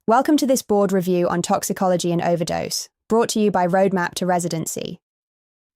Welcome to this board review on toxicology and overdose, brought to you by Roadmap to Residency.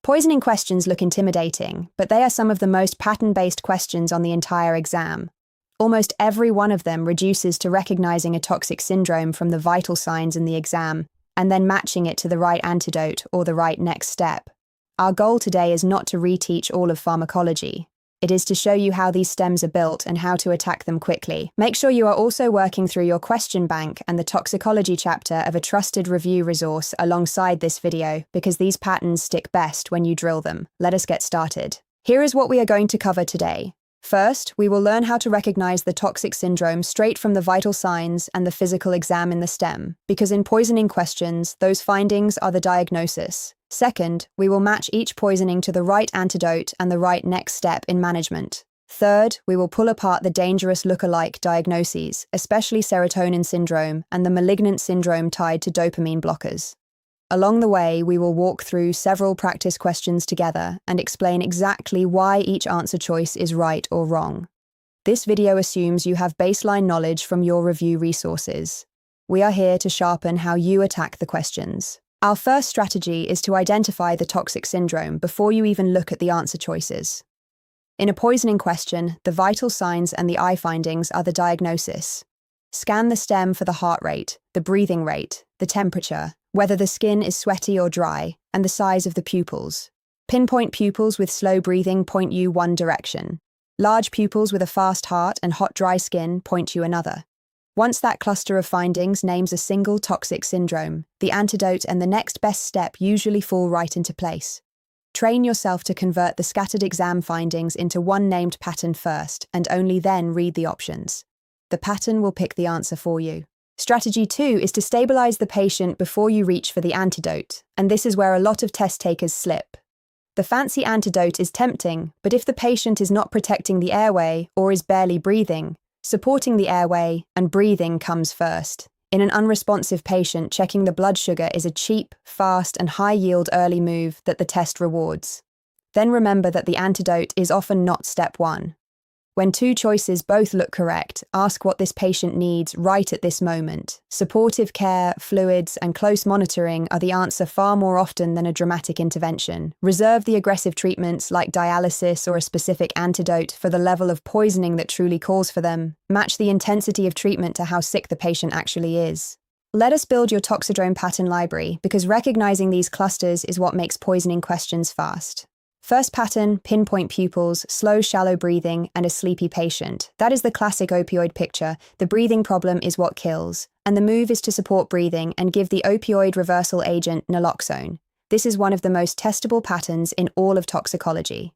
Poisoning questions look intimidating, but they are some of the most pattern-based questions on the entire exam. Almost every one of them reduces to recognizing a toxic syndrome from the vital signs in the exam, and then matching it to the right antidote or the right next step. Our goal today is not to reteach all of pharmacology. It is to show you how these stems are built and how to attack them quickly. Make sure you are also working through your question bank and the toxicology chapter of a trusted review resource alongside this video, because these patterns stick best when you drill them. Let us get started. Here is what we are going to cover today. First, we will learn how to recognize the toxic syndrome straight from the vital signs and the physical exam in the STEM, because in poisoning questions, those findings are the diagnosis. Second, we will match each poisoning to the right antidote and the right next step in management. Third, we will pull apart the dangerous look-alike diagnoses, especially serotonin syndrome and the malignant syndrome tied to dopamine blockers. Along the way, we will walk through several practice questions together and explain exactly why each answer choice is right or wrong. This video assumes you have baseline knowledge from your review resources. We are here to sharpen how you attack the questions. Our first strategy is to identify the toxic syndrome before you even look at the answer choices. In a poisoning question, the vital signs and the eye findings are the diagnosis. Scan the STEM for the heart rate, the breathing rate, the temperature, whether the skin is sweaty or dry, and the size of the pupils. Pinpoint pupils with slow breathing point you one direction. Large pupils with a fast heart and hot, dry skin point you another. Once that cluster of findings names a single toxic syndrome, the antidote and the next best step usually fall right into place. Train yourself to convert the scattered exam findings into one named pattern first, and only then read the options. The pattern will pick the answer for you. Strategy 2 is to stabilize the patient before you reach for the antidote, and this is where a lot of test takers slip. The fancy antidote is tempting, but if the patient is not protecting the airway or is barely breathing, supporting the airway and breathing comes first. In an unresponsive patient, checking the blood sugar is a cheap, fast, and high-yield early move that the test rewards. Then remember that the antidote is often not step 1. When two choices both look correct, ask what this patient needs right at this moment. Supportive care, fluids, and close monitoring are the answer far more often than a dramatic intervention. Reserve the aggressive treatments like dialysis or a specific antidote for the level of poisoning that truly calls for them. Match the intensity of treatment to how sick the patient actually is. Let us build your Toxidrome pattern library, because recognizing these clusters is what makes poisoning questions fast. First pattern, pinpoint pupils, slow, shallow breathing, and a sleepy patient. That is the classic opioid picture. The breathing problem is what kills, and the move is to support breathing and give the opioid reversal agent Naloxone. This is one of the most testable patterns in all of toxicology.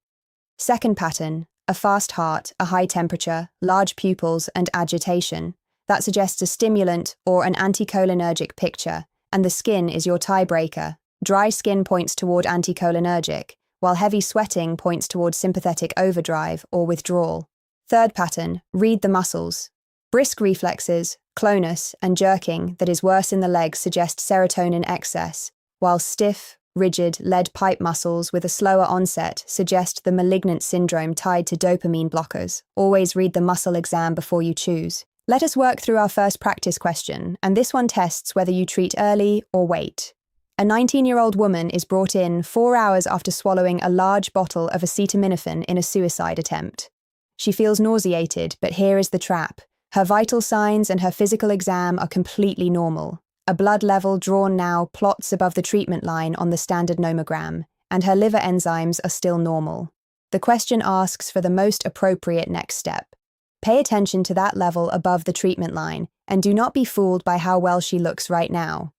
Second pattern, a fast heart, a high temperature, large pupils, and agitation. That suggests a stimulant or an anticholinergic picture, and the skin is your tiebreaker. Dry skin points toward anticholinergic, while heavy sweating points towards sympathetic overdrive or withdrawal. Third pattern, read the muscles. Brisk reflexes, clonus, and jerking that is worse in the legs suggest serotonin excess, while stiff, rigid, lead pipe muscles with a slower onset suggest the malignant syndrome tied to dopamine blockers. Always read the muscle exam before you choose. Let us work through our first practice question, and this one tests whether you treat early or wait. A 19-year-old woman is brought in 4 hours after swallowing a large bottle of acetaminophen in a suicide attempt. She feels nauseated, but here is the trap. Her vital signs and her physical exam are completely normal. A blood level drawn now plots above the treatment line on the standard nomogram, and her liver enzymes are still normal. The question asks for the most appropriate next step. Pay attention to that level above the treatment line, and do not be fooled by how well she looks right now.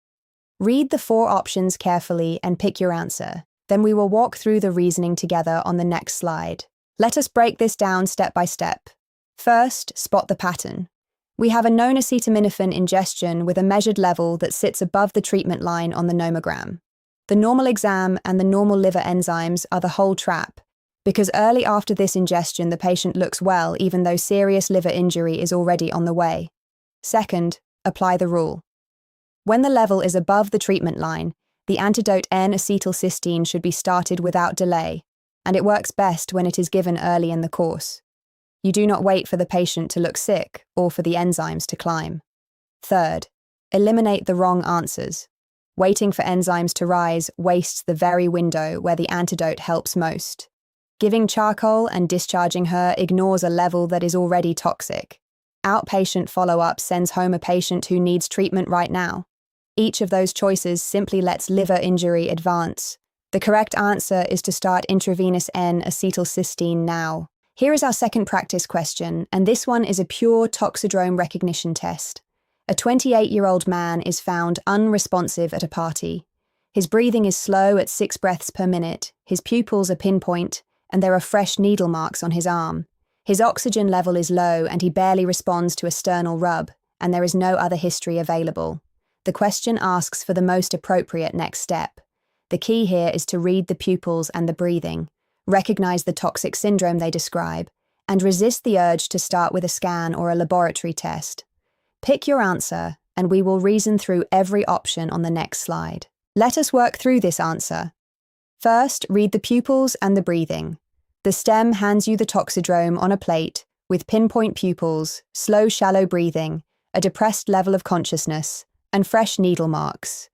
Read the 4 options carefully and pick your answer. Then we will walk through the reasoning together on the next slide. Let us break this down step by step. First, spot the pattern. We have a known acetaminophen ingestion with a measured level that sits above the treatment line on the nomogram. The normal exam and the normal liver enzymes are the whole trap, because early after this ingestion the patient looks well even though serious liver injury is already on the way. Second, apply the rule. When the level is above the treatment line, the antidote N-acetylcysteine should be started without delay, and it works best when it is given early in the course. You do not wait for the patient to look sick or for the enzymes to climb. Third, Eliminate the wrong answers. Waiting for enzymes to rise wastes the very window where the antidote helps most. Giving charcoal and discharging her ignores a level that is already toxic. Outpatient follow-up sends home a patient who needs treatment right now. Each of those choices simply lets liver injury advance. The correct answer is to start intravenous N-acetylcysteine now. Here is our second practice question, and this one is a pure toxidrome recognition test. A 28-year-old man is found unresponsive at a party. His breathing is slow at 6 breaths per minute, his pupils are pinpoint, and there are fresh needle marks on his arm. His oxygen level is low and he barely responds to a sternal rub, and there is no other history available. The question asks for the most appropriate next step. The key here is to read the pupils and the breathing, recognize the toxic syndrome they describe, and resist the urge to start with a scan or a laboratory test. Pick your answer, and we will reason through every option on the next slide. Let us work through this answer. First, read the pupils and the breathing. The stem hands you the toxidrome on a plate, with pinpoint pupils, slow, shallow breathing, a depressed level of consciousness, and fresh needle marks.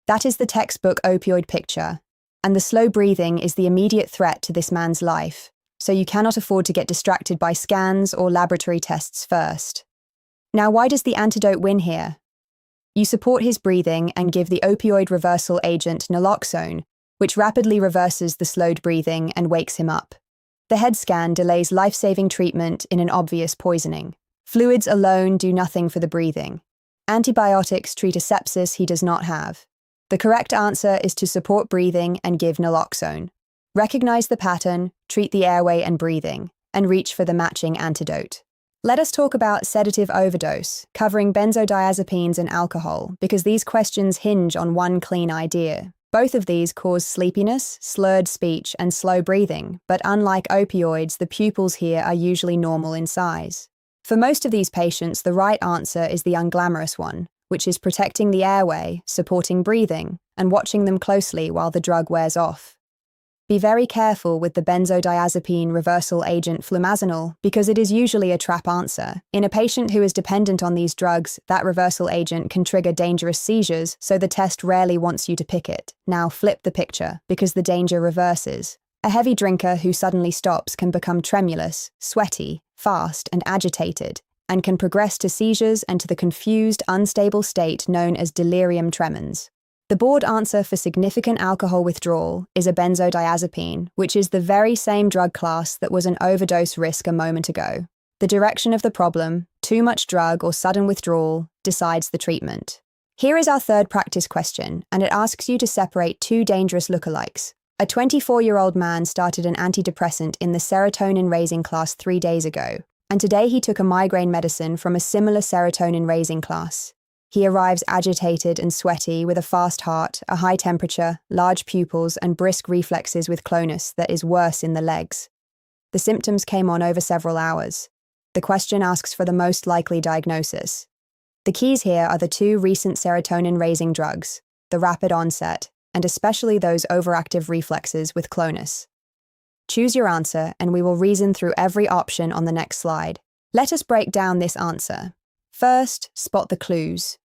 That is the textbook opioid picture, and the slow breathing is the immediate threat to this man's life, so you cannot afford to get distracted by scans or laboratory tests first. Now, why does the antidote win here? You support his breathing and give the opioid reversal agent Naloxone, which rapidly reverses the slowed breathing and wakes him up. The head scan delays life-saving treatment in an obvious poisoning. Fluids alone do nothing for the breathing. Antibiotics treat a sepsis he does not have. The correct answer is to support breathing and give Naloxone. Recognize the pattern, treat the airway and breathing, and reach for the matching antidote. Let us talk about sedative overdose, covering benzodiazepines and alcohol, because these questions hinge on one clean idea. Both of these cause sleepiness, slurred speech, and slow breathing, but unlike opioids, the pupils here are usually normal in size. For most of these patients, the right answer is the unglamorous one, which is protecting the airway, supporting breathing, and watching them closely while the drug wears off. Be very careful with the benzodiazepine reversal agent flumazenil because it is usually a trap answer. In a patient who is dependent on these drugs, that reversal agent can trigger dangerous seizures, so the test rarely wants you to pick it. Now flip the picture, because the danger reverses. A heavy drinker who suddenly stops can become tremulous, sweaty, fast, and agitated, and can progress to seizures and to the confused, unstable state known as delirium tremens. The board answer for significant alcohol withdrawal is a benzodiazepine, which is the very same drug class that was an overdose risk a moment ago. The direction of the problem, too much drug or sudden withdrawal, decides the treatment. Here is our third practice question, and it asks you to separate two dangerous lookalikes. A 24-year-old man started an antidepressant in the serotonin-raising class 3 days ago, and today he took a migraine medicine from a similar serotonin-raising class. He arrives agitated and sweaty with a fast heart, a high temperature, large pupils, and brisk reflexes with clonus that is worse in the legs. The symptoms came on over several hours. The question asks for the most likely diagnosis. The keys here are the two recent serotonin-raising drugs, the rapid onset, and especially those overactive reflexes with clonus. Choose your answer, and we will reason through every option on the next slide. Let us break down this answer. First, spot the clues.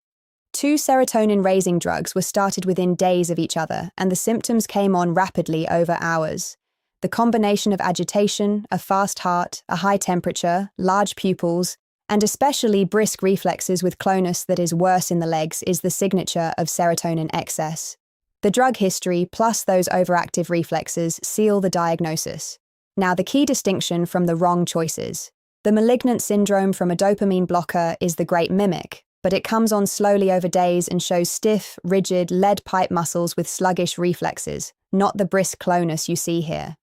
Two serotonin-raising drugs were started within days of each other, and the symptoms came on rapidly over hours. The combination of agitation, a fast heart, a high temperature, large pupils, and especially brisk reflexes with clonus that is worse in the legs is the signature of serotonin excess. The drug history plus those overactive reflexes seal the diagnosis. Now the key distinction from the wrong choices. The malignant syndrome from a dopamine blocker is the great mimic, but it comes on slowly over days and shows stiff, rigid, lead pipe muscles with sluggish reflexes, not the brisk clonus you see here.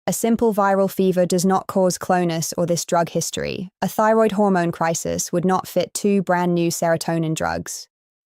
A simple viral fever does not cause clonus or this drug history. A thyroid hormone crisis would not fit two brand new serotonin drugs.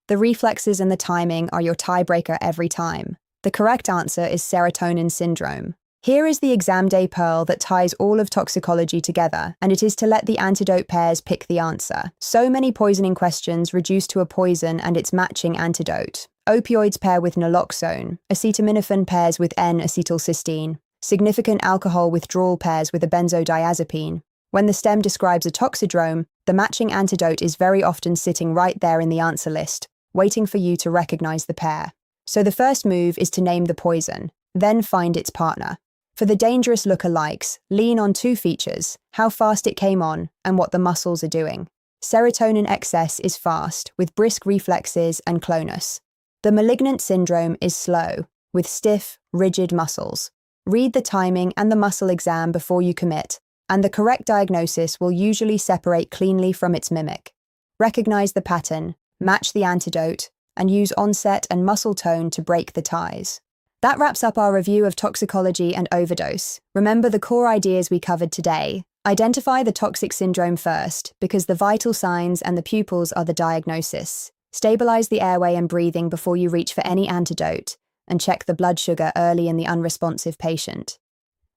The reflexes and the timing are your tiebreaker every time. The correct answer is serotonin syndrome. Here is the exam day pearl that ties all of toxicology together, and it is to let the antidote pairs pick the answer. So many poisoning questions reduced to a poison and its matching antidote. Opioids pair with naloxone. Acetaminophen pairs with N-acetylcysteine. Significant alcohol withdrawal pairs with a benzodiazepine. When the stem describes a toxidrome, The matching antidote is very often sitting right there in the answer list, waiting for you to recognize the pair. So the first move is to name the poison, then find its partner. For the dangerous lookalikes, lean on two features: how fast it came on and what the muscles are doing. Serotonin excess is fast, with brisk reflexes and clonus. The malignant syndrome is slow, with stiff, rigid muscles. Read the timing and the muscle exam before you commit, and the correct diagnosis will usually separate cleanly from its mimic. Recognize the pattern, match the antidote, and use onset and muscle tone to break the ties. That wraps up our review of toxicology and overdose. Remember the core ideas we covered today. Identify the toxic syndrome first, because the vital signs and the pupils are the diagnosis. Stabilize the airway and breathing before you reach for any antidote, and check the blood sugar early in the unresponsive patient.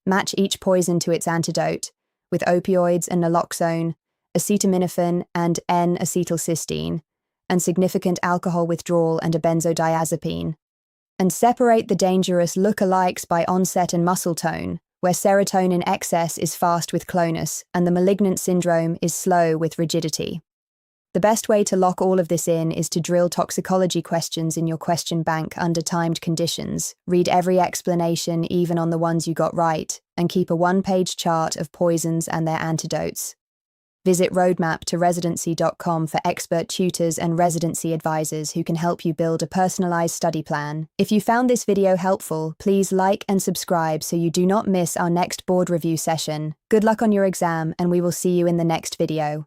Match each poison to its antidote, with opioids and naloxone, acetaminophen and N-acetylcysteine, and significant alcohol withdrawal and a benzodiazepine. And separate the dangerous lookalikes by onset and muscle tone, where serotonin excess is fast with clonus and the malignant syndrome is slow with rigidity. The best way to lock all of this in is to drill toxicology questions in your question bank under timed conditions, read every explanation even on the ones you got right, and keep a one-page chart of poisons and their antidotes. Visit roadmap-to-residency.com for expert tutors and residency advisors who can help you build a personalized study plan. If you found this video helpful, please like and subscribe so you do not miss our next board review session. Good luck on your exam, and we will see you in the next video.